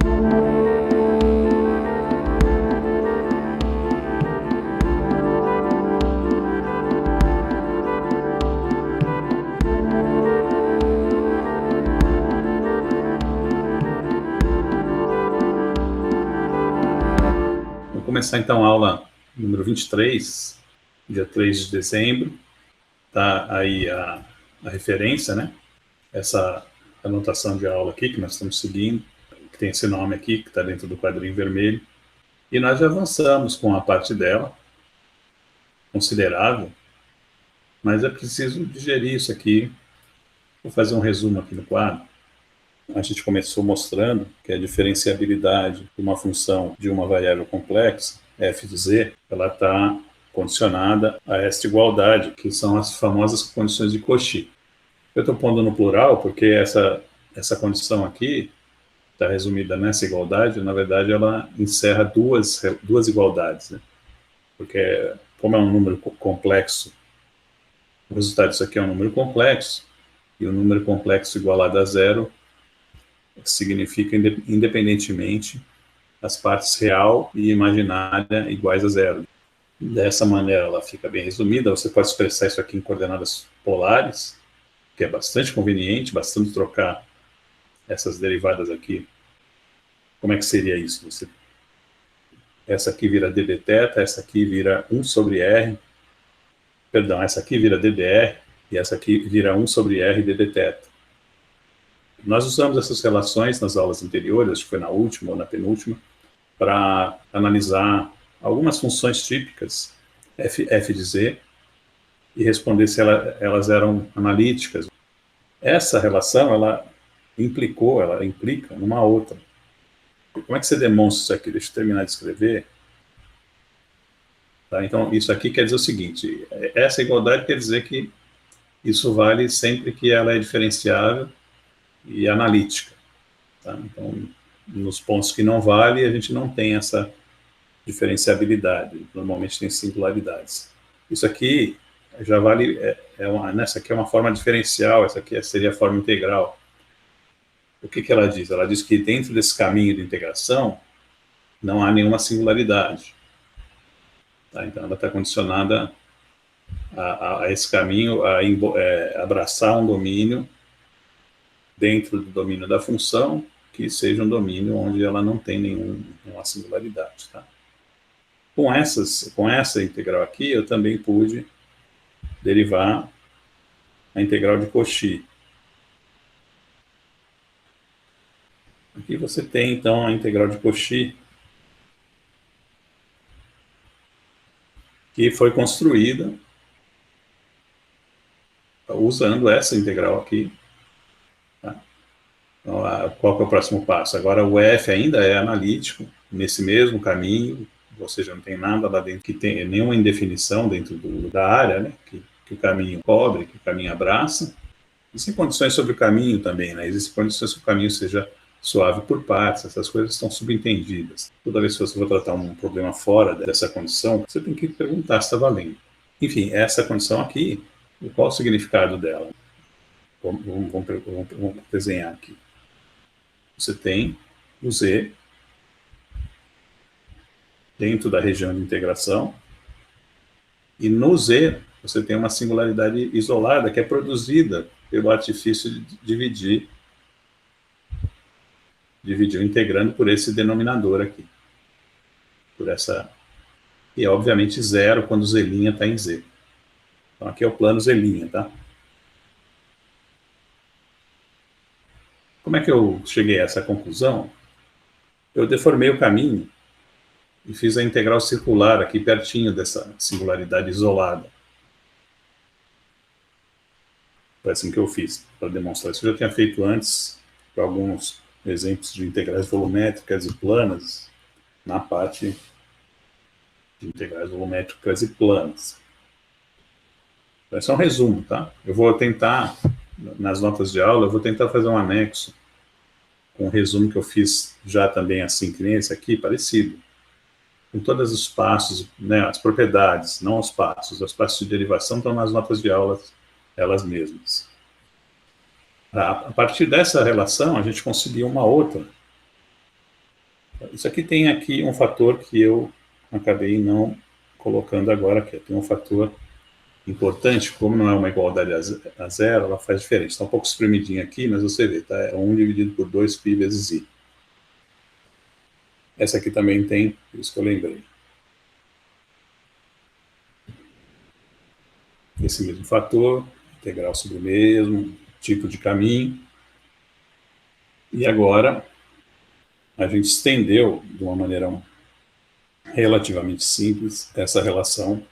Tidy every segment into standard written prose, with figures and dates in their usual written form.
Vamos começar então a aula número 23, dia 3 de dezembro. Está aí a referência, né? Essa anotação de aula aqui que nós estamos seguindo, que tem esse nome aqui, que está dentro do quadrinho vermelho. E nós já avançamos com a parte dela, considerável, mas é preciso digerir isso aqui. Vou fazer um resumo aqui no quadro. A gente começou mostrando que a diferenciabilidade de uma função de uma variável complexa, f de z, ela está condicionada a esta igualdade, que são as famosas condições de Cauchy. Eu estou pondo no plural porque essa condição aqui está resumida nessa igualdade. Na verdade, ela encerra duas igualdades, né? Porque, como é um número complexo, o resultado disso aqui é um número complexo, e o número complexo igualado a zero significa, independentemente, as partes real e imaginária iguais a zero. Dessa maneira, ela fica bem resumida. Você pode expressar isso aqui em coordenadas polares, que é bastante conveniente, bastante trocar essas derivadas aqui. Como é que seria isso? Essa aqui vira dBθ, essa aqui vira 1 sobre r, perdão, essa aqui vira dBr, e essa aqui vira 1 sobre r dBθ. Nós usamos essas relações nas aulas anteriores, acho que foi na última ou na penúltima, para analisar algumas funções típicas, f de z, e responder se elas eram analíticas. Essa relação, ela implica numa outra. Como é que você demonstra isso aqui? Deixa eu terminar de escrever. Tá? Então, isso aqui quer dizer o seguinte, essa igualdade quer dizer que isso vale sempre que ela é diferenciável e analítica. Tá? Então, nos pontos que não vale, a gente não tem essa diferenciabilidade, normalmente tem singularidades. Isso aqui já vale, essa aqui é uma forma diferencial, essa aqui seria a forma integral. O que ela diz? Ela diz que dentro desse caminho de integração não há nenhuma singularidade. Tá? Então, ela está condicionada a esse caminho, a abraçar um domínio dentro do domínio da função, que seja um domínio onde ela não tem nenhuma singularidade. Tá? Com essa integral aqui, eu também pude derivar a integral de Cauchy. Aqui você tem, então, a integral de Cauchy, que foi construída usando essa integral aqui. Tá? Então, qual que é o próximo passo? Agora o f ainda é analítico, nesse mesmo caminho, ou seja, não tem nada lá dentro que tem nenhuma indefinição dentro da área, né, que o caminho cobre, que o caminho abraça. Existem condições sobre o caminho também, né? Existem condições que o caminho seja suave por partes, essas coisas estão subentendidas. Toda vez que você for tratar um problema fora dessa condição, você tem que perguntar se está valendo. Enfim, essa condição aqui, qual o significado dela? Vamos desenhar aqui. Você tem o z dentro da região de integração, e no z você tem uma singularidade isolada que é produzida pelo artifício de dividir o integrando por esse denominador aqui. E obviamente zero quando z' está em z. Então aqui é o plano z', tá? Como é que eu cheguei a essa conclusão? Eu deformei o caminho e fiz a integral circular aqui pertinho dessa singularidade isolada. Foi assim que eu fiz, para demonstrar isso. Eu já tinha feito antes, para alguns exemplos de integrais volumétricas e planas, na parte de integrais volumétricas e planas. Então, esse é um resumo, tá? Eu vou tentar, nas notas de aula, eu vou tentar fazer um anexo com o resumo que eu fiz já também assim, que nem esse aqui, parecido. Com todos os passos, né, as propriedades, não os passos de derivação estão nas notas de aula, elas mesmas. A partir dessa relação, a gente conseguiu uma outra, Isso aqui tem aqui um fator que eu acabei não colocando agora, que tem um fator importante, como não é uma igualdade a zero, ela faz diferença. Está um pouco espremidinho aqui, mas você vê, tá? É 1 dividido por 2π vezes i. Essa aqui também tem, por isso que eu lembrei. Esse mesmo fator, integral sobre o mesmo, tipo de caminho. E agora, a gente estendeu, de uma maneira relativamente simples, essa relação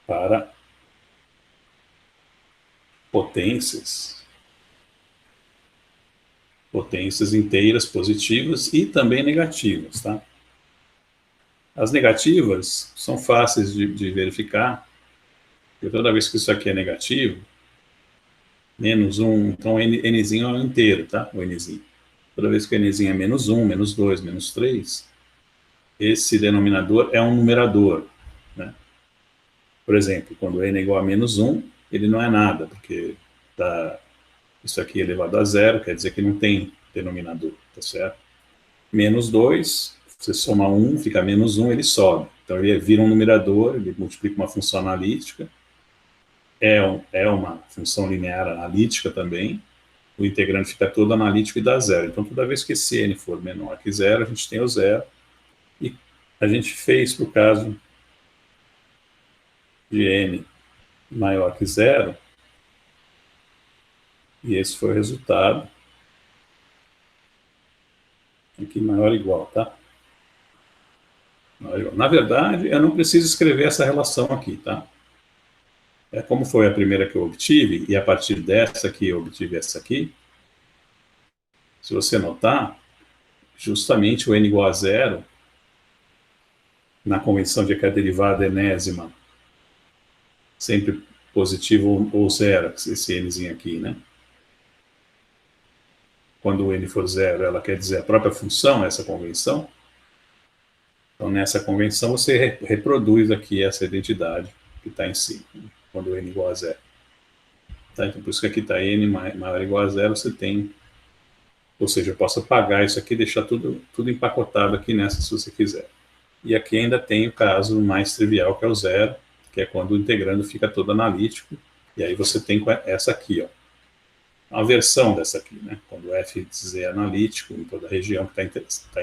para potências inteiras positivas e também negativas, tá? As negativas são fáceis de verificar, porque toda vez que isso aqui é negativo, menos 1, então nzinho é o inteiro, tá? O nzinho. Toda vez que o nzinho é menos 1, menos 2, menos 3, esse denominador é um numerador, né? Por exemplo, quando n é igual a menos 1, ele não é nada, porque isso aqui é elevado a zero, quer dizer que não tem denominador, tá certo? Menos 2, você soma 1, fica menos 1, ele sobe. Então ele vira um numerador, ele multiplica uma função analítica, é uma função linear analítica também, o integrando fica todo analítico e dá zero. Então toda vez que esse n for menor que zero, a gente tem o zero, e a gente fez para o caso de n maior que zero, e esse foi o resultado, aqui maior ou igual, tá? Na verdade, eu não preciso escrever essa relação aqui, tá? Como foi a primeira que eu obtive, e a partir dessa aqui eu obtive essa aqui, se você notar, justamente o n igual a zero, na convenção de que a derivada enésima sempre positivo ou zero, esse nzinho aqui, né? Quando o n for zero, ela quer dizer a própria função, essa convenção. Então, nessa convenção, você reproduz aqui essa identidade que está em si, quando o n igual a zero. Tá? Então, por isso que aqui está n maior ou igual a zero, você tem, ou seja, eu posso apagar isso aqui e deixar tudo empacotado aqui nessa, se você quiser. E aqui ainda tem o caso mais trivial, que é o zero, que é quando o integrando fica todo analítico, e aí você tem essa aqui, ó, uma versão dessa aqui, né? Quando o f de z é analítico, em toda a região que está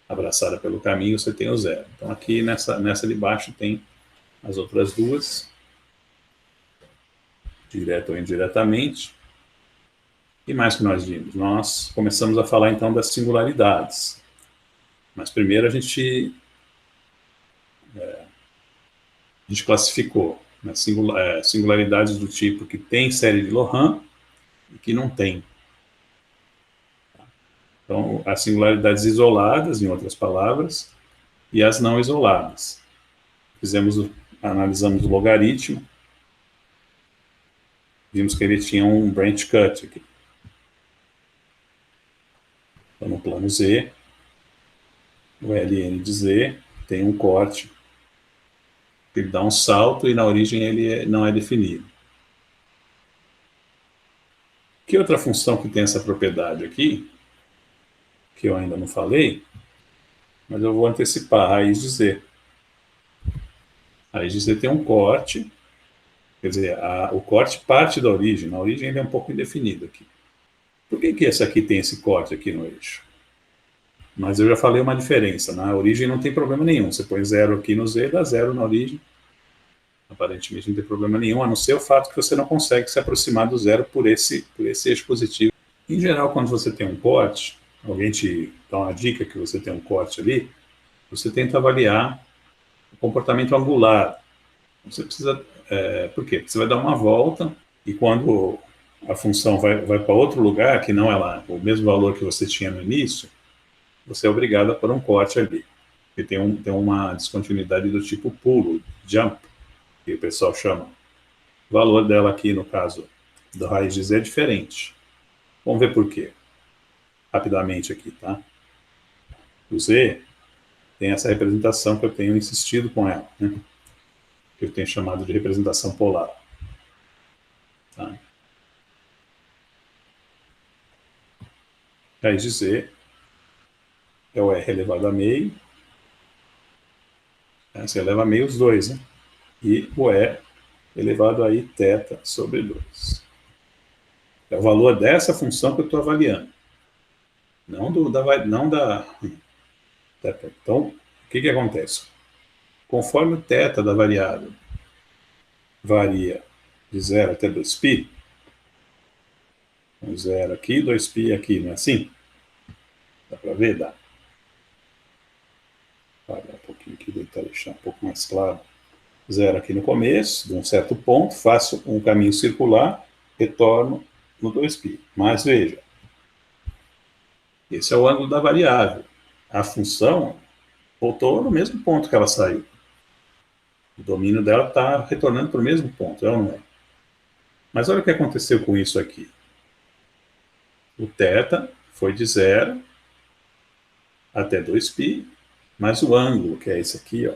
abraçada pelo caminho, você tem o zero. Então aqui nessa de baixo tem as outras duas, direto ou indiretamente. E mais que nós vimos? Nós começamos a falar então das singularidades. Mas primeiro a gente classificou, né, singularidades do tipo que tem série de Laurent e que não tem. Então, as singularidades isoladas, em outras palavras, e as não isoladas. Analisamos o logaritmo, vimos que ele tinha um branch cut aqui. Então, no plano Z, o ln de z tem um corte, ele dá um salto e na origem ele não é definido. Que outra função que tem essa propriedade aqui, que eu ainda não falei, mas eu vou antecipar, a raiz de z. A raiz de z tem um corte, quer dizer, o corte parte da origem, na origem ele é um pouco indefinido aqui. Por que essa aqui tem esse corte aqui no eixo? Mas eu já falei uma diferença, na origem não tem problema nenhum, você põe zero aqui no z, dá zero na origem, aparentemente não tem problema nenhum, a não ser o fato que você não consegue se aproximar do zero por esse eixo positivo. Em geral, quando você tem um corte, alguém te dá uma dica que você tem um corte ali, você tenta avaliar o comportamento angular. Você precisa, por quê? Porque você vai dar uma volta e quando a função vai para outro lugar, que não é lá o mesmo valor que você tinha no início, você é obrigado a pôr um corte ali. Porque tem uma descontinuidade do tipo pulo, jump, que o pessoal chama. O valor dela aqui, no caso da raiz de z, é diferente. Vamos ver por quê. Rapidamente aqui, tá? O z tem essa representação que eu tenho insistido com ela, né? Que eu tenho chamado de representação polar. Tá? Raiz de z é o R elevado a meio. Você eleva a meio os dois, né? E o E elevado a I θ sobre 2. É o valor dessa função que eu estou avaliando. Não da. Então, o que acontece? Conforme o θ da variável varia de 0 até 2π, 0 aqui, 2π aqui, não é assim? Dá para ver? Dá. Vou apagar um pouquinho aqui, tentar deixar um pouco mais claro. 0 aqui no começo, de um certo ponto, faço um caminho circular, retorno no 2π. Mas veja, esse é o ângulo da variável. A função voltou no mesmo ponto que ela saiu. O domínio dela está retornando para o mesmo ponto, é ou não é? Mas olha o que aconteceu com isso aqui. O θ foi de 0 até 2π, mas o ângulo, que é esse aqui, ó,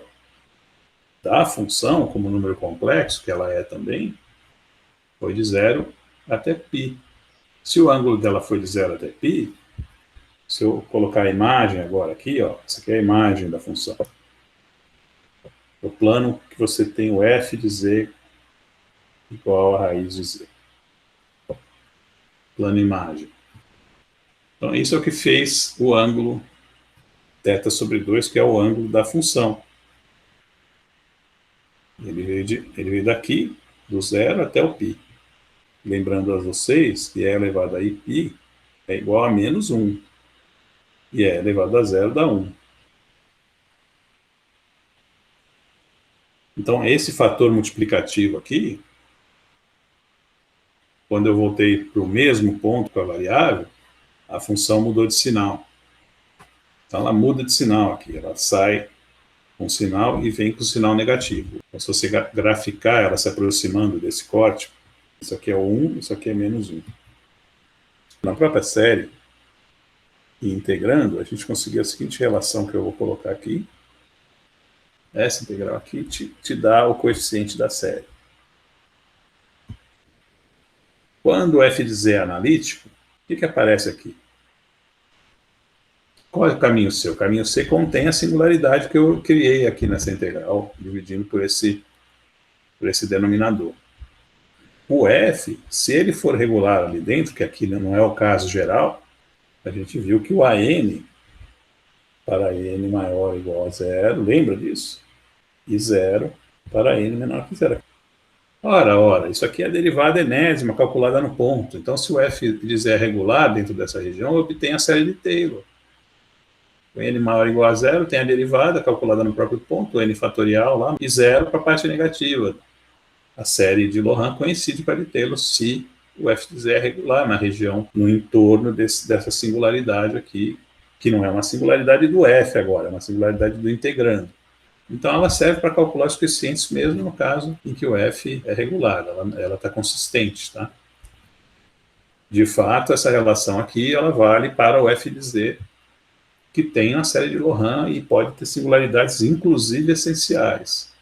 da função, como número complexo, que ela é também, foi de 0 até π. Se o ângulo dela foi de 0 até π, se eu colocar a imagem agora aqui, ó, essa aqui é a imagem da função. O plano que você tem o f de z igual a raiz de z. Plano imagem. Então, isso é o que fez o ângulo θ sobre 2, que é o ângulo da função. Ele veio daqui, do 0 até o π. Lembrando a vocês que E elevado a π é igual a menos 1. E E elevado a 0 dá 1. Então, esse fator multiplicativo aqui, quando eu voltei para o mesmo ponto com a variável, a função mudou de sinal. Então, ela muda de sinal aqui. Ela sai com sinal e vem com sinal negativo. Então, se você graficar ela se aproximando desse corte, isso aqui é 1, isso aqui é menos 1. Na própria série, e integrando, a gente conseguiu a seguinte relação que eu vou colocar aqui. Essa integral aqui te dá o coeficiente da série. Quando o f de z é analítico, o que aparece aqui? Qual é o caminho C? O caminho C contém a singularidade que eu criei aqui nessa integral, dividindo por esse denominador. O f, se ele for regular ali dentro, que aqui não é o caso geral, a gente viu que o AN, para n maior ou igual a 0, lembra disso? E 0 para n menor que 0. Ora, isso aqui é a derivada enésima calculada no ponto. Então, se o f de z é regular dentro dessa região, eu obtenho a série de Taylor. O n maior ou igual a 0 tem a derivada calculada no próprio ponto, o n fatorial lá, e 0 para a parte negativa. A série de Loran coincide com a de Taylor se o f de z é regular na região, no entorno dessa singularidade aqui, que não é uma singularidade do f agora, é uma singularidade do integrando. Então, ela serve para calcular os coeficientes mesmo no caso em que o f é regular, ela está consistente, tá? De fato, essa relação aqui, ela vale para o f de z, que tem uma série de Loran e pode ter singularidades, inclusive essenciais.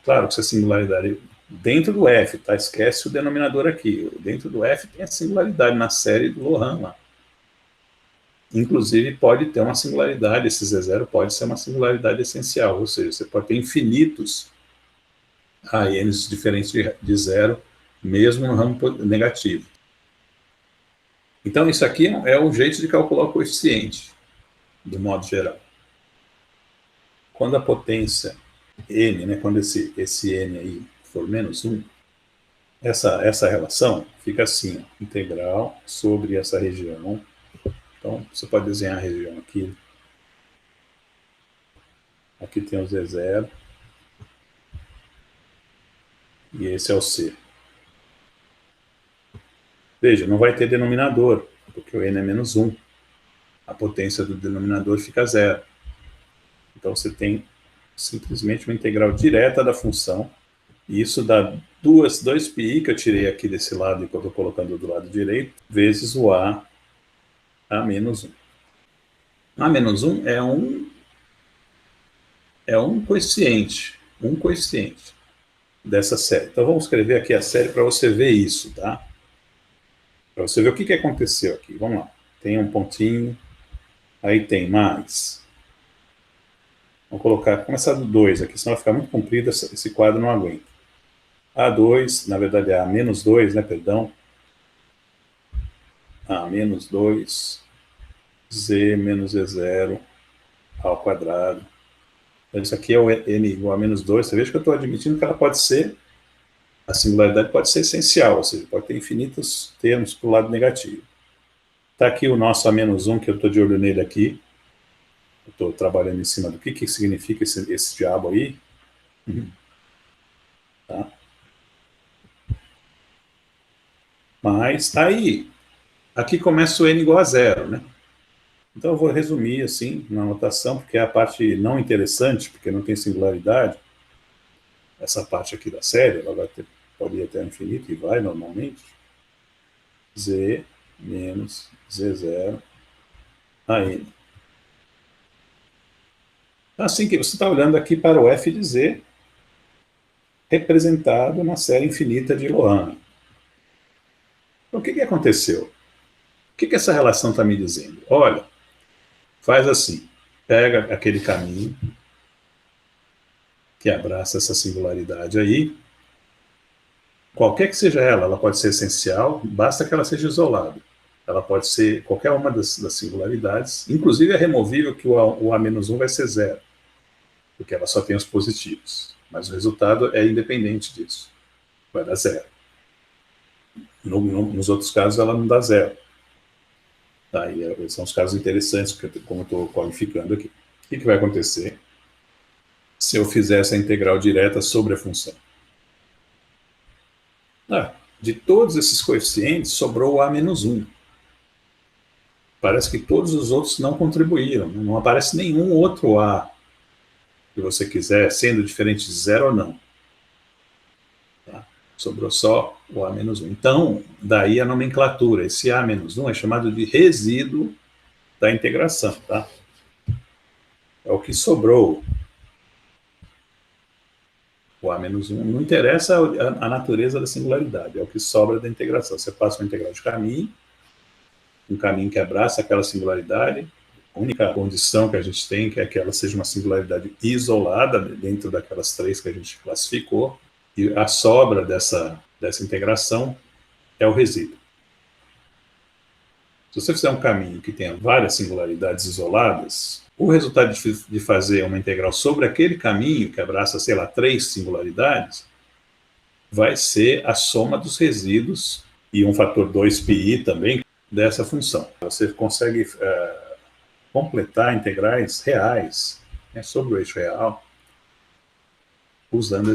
Claro que essa singularidade dentro do f, tá? Esquece o denominador aqui. Dentro do f tem a singularidade na série do Loran lá. Inclusive, pode ter uma singularidade, esse Z0 pode ser uma singularidade essencial, ou seja, você pode ter infinitos ANs diferentes de zero, mesmo no ramo negativo. Então, isso aqui é um jeito de calcular o coeficiente, do modo geral. Quando a potência n, né, quando esse n aí for menos 1, essa relação fica assim, ó, integral sobre essa região. Então, você pode desenhar a região aqui. Aqui tem o Z0. E esse é o C. Veja, não vai ter denominador, porque o n é menos 1. A potência do denominador fica 0. Então, você tem simplesmente uma integral direta da função. E isso dá 2πi, que eu tirei aqui desse lado e que eu estou colocando do lado direito, vezes o A menos 1. A menos 1 é um coeficiente dessa série. Então, vamos escrever aqui a série para você ver isso, tá? Para você ver o que aconteceu aqui. Vamos lá. Tem um pontinho, Aí tem mais. Vamos começar do 2 aqui, senão vai ficar muito comprido, esse quadro não aguenta. A2, na verdade é A menos 2, né, perdão. A menos 2, Z menos E0 ao quadrado. Então, isso aqui é o N igual a menos 2. Você veja que eu estou admitindo que ela pode ser, a singularidade pode ser essencial, ou seja, pode ter infinitos termos para o lado negativo. Está aqui o nosso A menos 1, que eu estou de olho nele aqui. Eu estou trabalhando em cima do que significa esse diabo aí. Tá? Mas aí, aqui começa o N igual a 0, né? Então eu vou resumir assim na anotação, porque é a parte não interessante, porque não tem singularidade. Essa parte aqui da série, ela pode ir até o infinito e vai normalmente. Z menos Z0 a N. Assim que você está olhando aqui para o f de z, representado na série infinita de Lohan. Então, o que aconteceu? O que essa relação está me dizendo? Olha, faz assim, pega aquele caminho que abraça essa singularidade aí, qualquer que seja ela pode ser essencial, basta que ela seja isolada. Ela pode ser qualquer uma das singularidades, inclusive é removível que o A-1 vai ser zero, porque ela só tem os positivos. Mas o resultado é independente disso, vai dar zero. Nos outros casos ela não dá zero. Aí são os casos interessantes, como eu estou qualificando aqui. O que vai acontecer se eu fizer essa integral direta sobre a função? De todos esses coeficientes, sobrou o A-1. Parece que todos os outros não contribuíram. Não aparece nenhum outro A que você quiser, sendo diferente de zero ou não. Tá? Sobrou só o A-1. Então, daí a nomenclatura. Esse A-1 é chamado de resíduo da integração. Tá? É o que sobrou. O A-1 não interessa a natureza da singularidade, é o que sobra da integração. Você passa uma integral de caminho, um caminho que abraça aquela singularidade. A única condição que a gente tem é que ela seja uma singularidade isolada dentro daquelas três que a gente classificou, e a sobra dessa integração é o resíduo. Se você fizer um caminho que tenha várias singularidades isoladas, o resultado de fazer uma integral sobre aquele caminho, que abraça, sei lá, 3 singularidades, vai ser a soma dos resíduos e um fator 2πi também dessa função. Você consegue completar integrais reais, né, sobre o eixo real, usando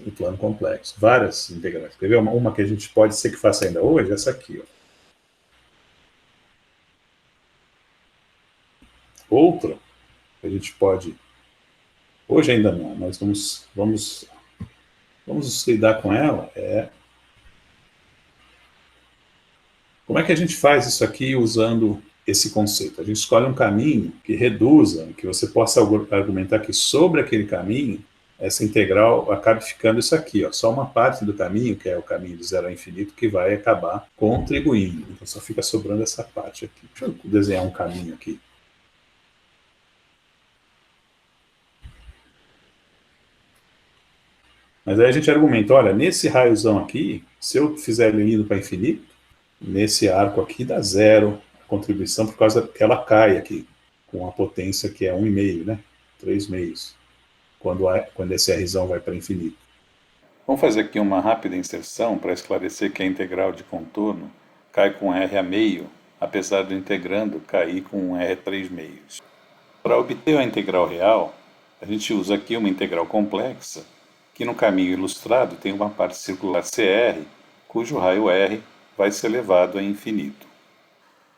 o plano complexo. Várias integrais. Quer ver uma que a gente pode ser que faça ainda hoje? Essa aqui. Outra que a gente pode... Hoje ainda não, mas vamos lidar com ela. Como é que a gente faz isso aqui usando esse conceito? A gente escolhe um caminho que reduza, que você possa argumentar que sobre aquele caminho, essa integral acabe ficando isso aqui, ó, só uma parte do caminho, que é o caminho de zero ao infinito, que vai acabar contribuindo. Então só fica sobrando essa parte aqui. Deixa eu desenhar um caminho aqui. Mas aí a gente argumenta, olha, nesse raiozão aqui, se eu fizer ele indo para infinito, nesse arco aqui dá zero a contribuição, por causa que ela cai aqui, com a potência que é 1,5, né? 3 meios, quando esse Rzão vai para infinito. Vamos fazer aqui uma rápida inserção para esclarecer que a integral de contorno cai com R a meio, apesar do integrando cair com um R a 3 meios. Para obter a integral real, a gente usa aqui uma integral complexa, que no caminho ilustrado tem uma parte circular CR, cujo raio R vai ser elevado a infinito.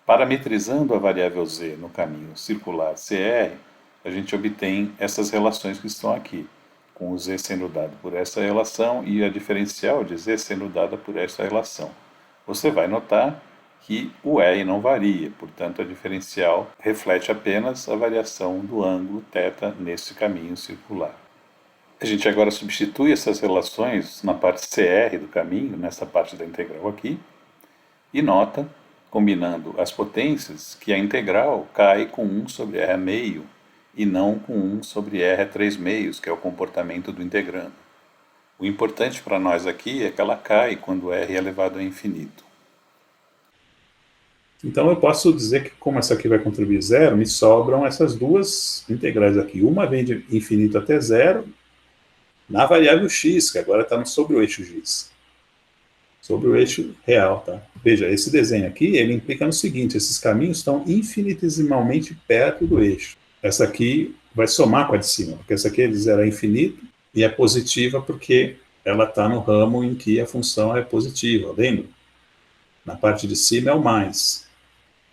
Parametrizando a variável z no caminho circular CR, a gente obtém essas relações que estão aqui, com o z sendo dado por essa relação e a diferencial de z sendo dada por essa relação. Você vai notar que o R não varia, portanto a diferencial reflete apenas a variação do ângulo θ nesse caminho circular. A gente agora substitui essas relações na parte CR do caminho, nessa parte da integral aqui, e nota combinando as potências, que a integral cai com 1 sobre r meio e não com 1 sobre r 3 meios, que é o comportamento do integrando. O importante para nós aqui é que ela cai quando r é elevado a infinito. Então eu posso dizer que, como essa aqui vai contribuir zero, me sobram essas duas integrais aqui. Uma vem de infinito até zero, na variável x, que agora está sobre o eixo x. Sobre o eixo real, tá? Veja, esse desenho aqui, ele implica no seguinte: esses caminhos estão infinitesimalmente perto do eixo. Essa aqui vai somar com a de cima, porque essa aqui é de zero a infinito, e é positiva porque ela está no ramo em que a função é positiva, lembra? Na parte de cima é o mais.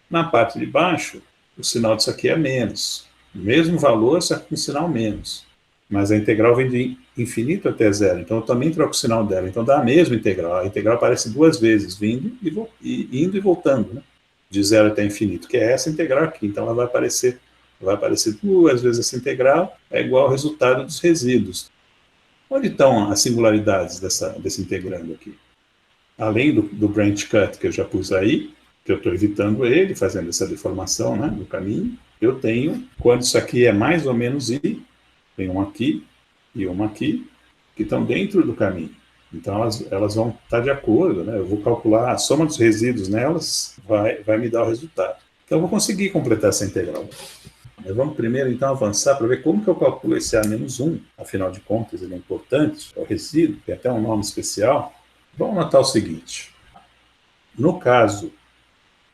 Na parte de baixo, o sinal disso aqui é menos. O mesmo valor, só que com sinal menos. Mas a integral vem de infinito até zero, então eu também troco o sinal dela. Então dá a mesma integral. A integral aparece duas vezes, indo e voltando, né? De zero até infinito, que é essa integral aqui. Então ela vai aparecer duas vezes essa integral, é igual ao resultado dos resíduos. Onde estão as singularidades desse integrando aqui? Além do branch cut que eu já pus aí, que eu estou evitando ele, fazendo essa deformação, né, do caminho, eu tenho, quando isso aqui é mais ou menos i, tem uma aqui e uma aqui, que estão dentro do caminho. Então elas vão estar de acordo, né? Eu vou calcular a soma dos resíduos nelas, vai me dar o resultado. Então eu vou conseguir completar essa integral. Mas vamos primeiro então avançar para ver como que eu calculo esse A-1, afinal de contas ele é importante, é o resíduo, tem até um nome especial. Vamos notar o seguinte: no caso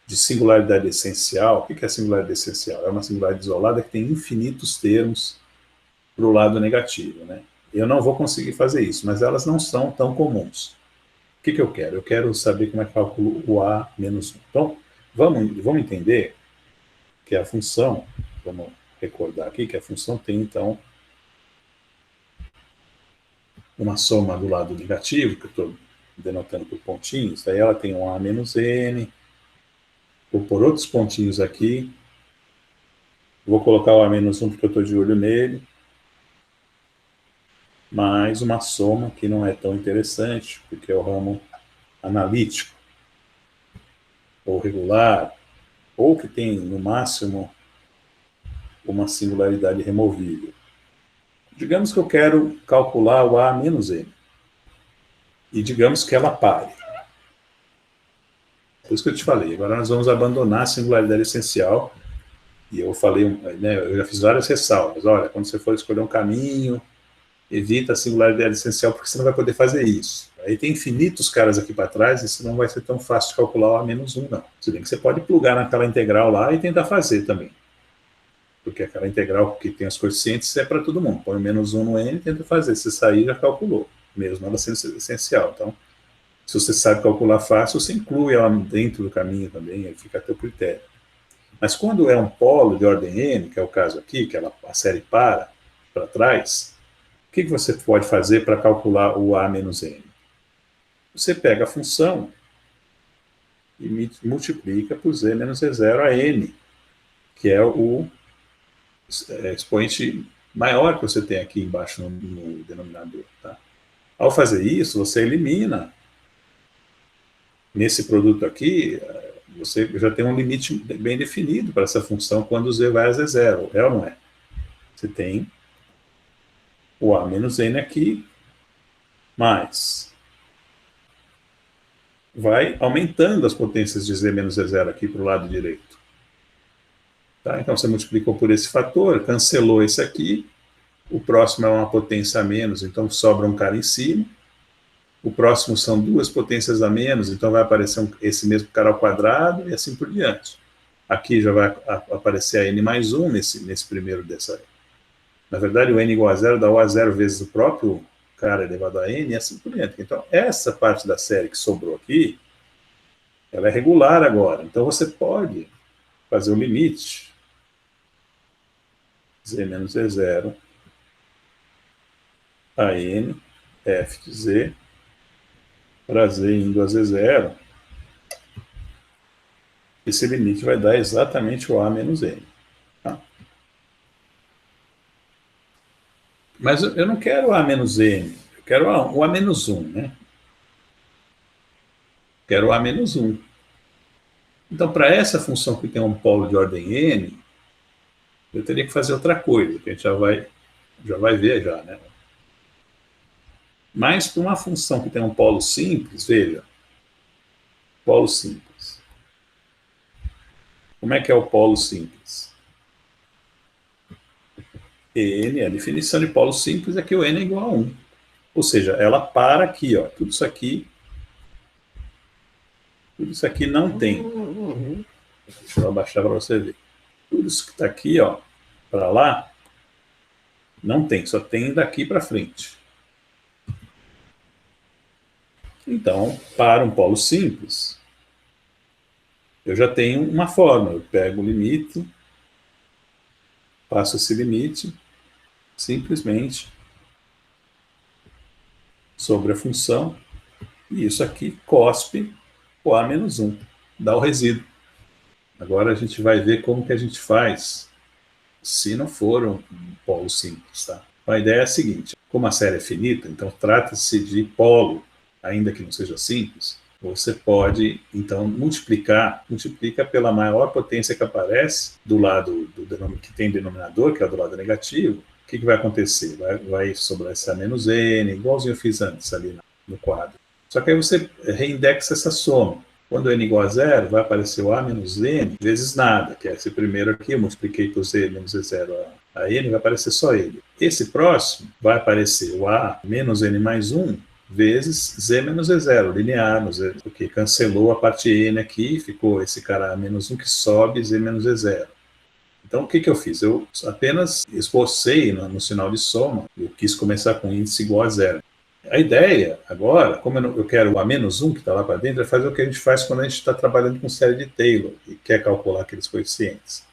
de singularidade essencial, o que é singularidade essencial? É uma singularidade isolada que tem infinitos termos para o lado negativo, né? Eu não vou conseguir fazer isso, mas elas não são tão comuns. O que eu quero? Eu quero saber como é que calculo o A-1. Então, vamos entender que a função, vamos recordar aqui, que a função tem, então, uma soma do lado negativo, que eu estou denotando por pontinhos, daí ela tem um A menos N, vou por outros pontinhos aqui, vou colocar o A-1 porque eu estou de olho nele, mais uma soma que não é tão interessante, porque é o ramo analítico, ou regular, ou que tem, no máximo, uma singularidade removível. Digamos que eu quero calcular o A menos N, e digamos que ela pare. Por isso que eu te falei, agora nós vamos abandonar a singularidade essencial, e eu falei, né, eu já fiz várias ressalvas. Olha, quando você for escolher um caminho, evita a singularidade essencial, porque você não vai poder fazer isso. Aí tem infinitos caras aqui para trás, e isso não vai ser tão fácil de calcular o A-1, não. Se bem que você pode plugar naquela integral lá e tentar fazer também. Porque aquela integral que tem os coeficientes é para todo mundo. Põe o -1 no n e tenta fazer. Se sair, já calculou, mesmo ela sendo essencial. Então, se você sabe calcular fácil, você inclui ela dentro do caminho também, aí fica a teu critério. Mas quando é um polo de ordem n, que é o caso aqui, que a série para trás, o que você pode fazer para calcular o A menos n? Você pega a função e multiplica por z menos z0 a n, que é o expoente maior que você tem aqui embaixo no denominador. Tá? Ao fazer isso, você elimina, nesse produto aqui, você já tem um limite bem definido para essa função quando o z vai a z0, é ou não é? Você tem o A menos n aqui, mais vai aumentando as potências de z menos z0 aqui para o lado direito. Tá? Então você multiplicou por esse fator, cancelou esse aqui, o próximo é uma potência a menos, então sobra um cara em cima, o próximo são duas potências a menos, então vai aparecer esse mesmo cara ao quadrado e assim por diante. Aqui já vai aparecer a n mais 1 nesse primeiro dessa. Na verdade, o n igual a zero dá o a zero vezes o próprio cara elevado a n e assim por diante. Então, essa parte da série que sobrou aqui, ela é regular agora. Então, você pode fazer o limite z menos z0 a n f de z para z indo a z0. Esse limite vai dar exatamente o a menos n. Tá? Mas eu não quero a menos n, eu quero o a menos 1, né? Quero o a menos 1. Então, para essa função que tem um polo de ordem n, eu teria que fazer outra coisa, que a gente já vai ver já, né? Mas para uma função que tem um polo simples, veja, polo simples. Como é que é o polo simples? N, a definição de polo simples é que o n é igual a 1. Ou seja, ela para aqui, ó. Tudo isso aqui não tem. Deixa eu abaixar para você ver. Tudo isso que está aqui, ó, para lá, não tem, só tem daqui para frente. Então, para um polo simples, eu já tenho uma forma. Eu pego o limite, passo esse limite, simplesmente sobre a função, e isso aqui cospe o A menos 1, dá o resíduo. Agora a gente vai ver como que a gente faz se não for um polo simples, tá? A ideia é a seguinte, como a série é finita, então trata-se de polo, ainda que não seja simples, você pode, então, multiplica pela maior potência que aparece do lado que tem denominador, que é do lado negativo. O que vai acontecer? Vai sobrar esse A menos N, igualzinho eu fiz antes ali no quadro. Só que aí você reindexa essa soma. Quando n igual a zero, vai aparecer o A menos N vezes nada, que é esse primeiro aqui, eu multipliquei por Z menos Z0 a N, vai aparecer só ele. Esse próximo vai aparecer o A menos N mais 1 vezes Z menos Z0, linear, porque cancelou a parte N aqui, ficou esse cara A menos 1 que sobe Z menos Z0. Então, o que eu fiz? Eu apenas esbocei no sinal de soma, eu quis começar com índice igual a zero. A ideia, agora, como eu quero o A-1 que está lá para dentro, é fazer o que a gente faz quando a gente está trabalhando com série de Taylor e quer calcular aqueles coeficientes.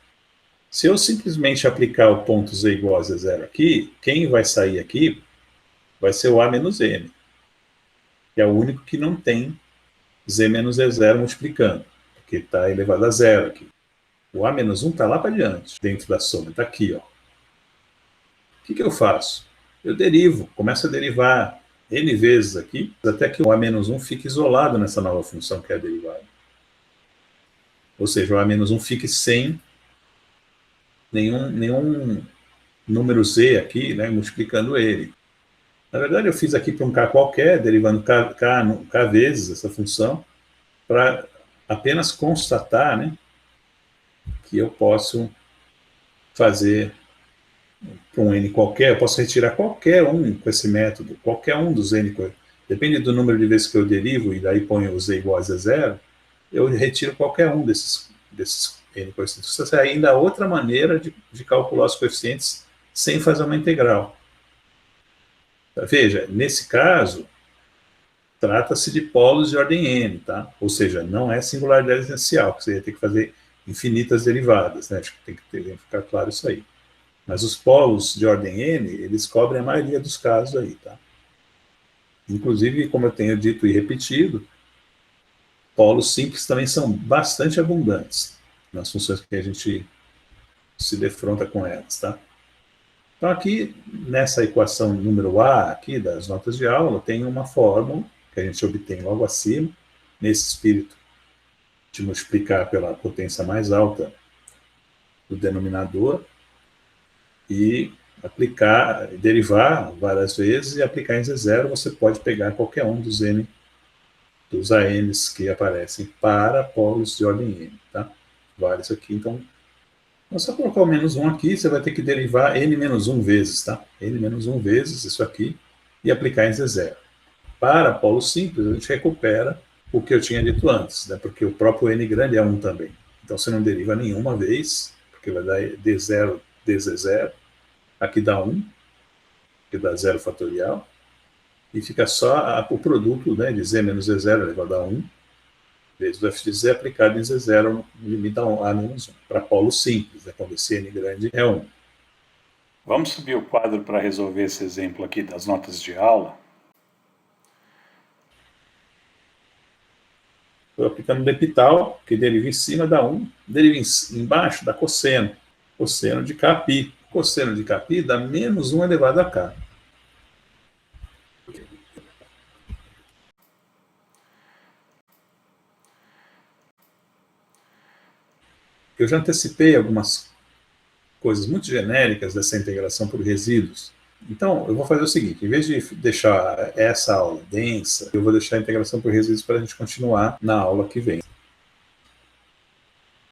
Se eu simplesmente aplicar o ponto Z igual a Z0 aqui, quem vai sair aqui vai ser o A menos N, que é o único que não tem Z menos Z0 multiplicando, porque está elevado a zero aqui. O A menos 1 está lá para diante, dentro da soma, está aqui, ó. O que eu faço? Eu derivo, começo a derivar n vezes aqui, até que o A menos 1 fique isolado nessa nova função que é a derivada. Ou seja, o A menos 1 fique sem nenhum número z aqui, né, multiplicando ele. Na verdade, eu fiz aqui para um k qualquer, derivando k vezes essa função, para apenas constatar, né, que eu posso fazer para um n qualquer, eu posso retirar qualquer um com esse método, qualquer um dos n, depende do número de vezes que eu derivo, e daí ponho o z igual a z0, eu retiro qualquer um desses n coeficientes. Isso é ainda outra maneira de calcular os coeficientes sem fazer uma integral. Veja, nesse caso, trata-se de polos de ordem n, tá? Ou seja, não é singularidade essencial, que você ia ter que fazer infinitas derivadas, né? Acho que tem que ficar claro isso aí. Mas os polos de ordem n, eles cobrem a maioria dos casos aí, tá? Inclusive, como eu tenho dito e repetido, polos simples também são bastante abundantes nas funções que a gente se defronta com elas, tá? Então, aqui, nessa equação número A, aqui das notas de aula, tem uma fórmula que a gente obtém logo acima, nesse espírito de multiplicar pela potência mais alta do denominador e aplicar, derivar várias vezes e aplicar em Z0, você pode pegar qualquer um dos N, dos ANs que aparecem para polos de ordem N, tá? Vários aqui, então, é só colocar o menos 1 aqui, você vai ter que derivar N menos 1 vezes, tá? N menos 1 vezes isso aqui e aplicar em Z0. Para polo simples, a gente recupera o que eu tinha dito antes, né? Porque o próprio N grande é 1 também. Então, você não deriva nenhuma vez, porque vai dar D0, DZ0, aqui dá 1, que dá 0 fatorial, e fica só o produto, né, de Z menos Z0 elevado a 1, vezes o f de z aplicado em Z0 no limite a menos 1, para polo simples, né, quando esse n grande é 1. Vamos subir o quadro para resolver esse exemplo aqui das notas de aula. Estou aplicando L'Hopital, que deriva em cima dá 1, deriva embaixo dá cosseno, cosseno de κπ. Cosseno de κπ dá menos 1 elevado a k. eu já antecipei algumas coisas muito genéricas dessa integração por resíduos. Então, eu vou fazer o seguinte, em vez de deixar essa aula densa, eu vou deixar a integração por resíduos para a gente continuar na aula que vem.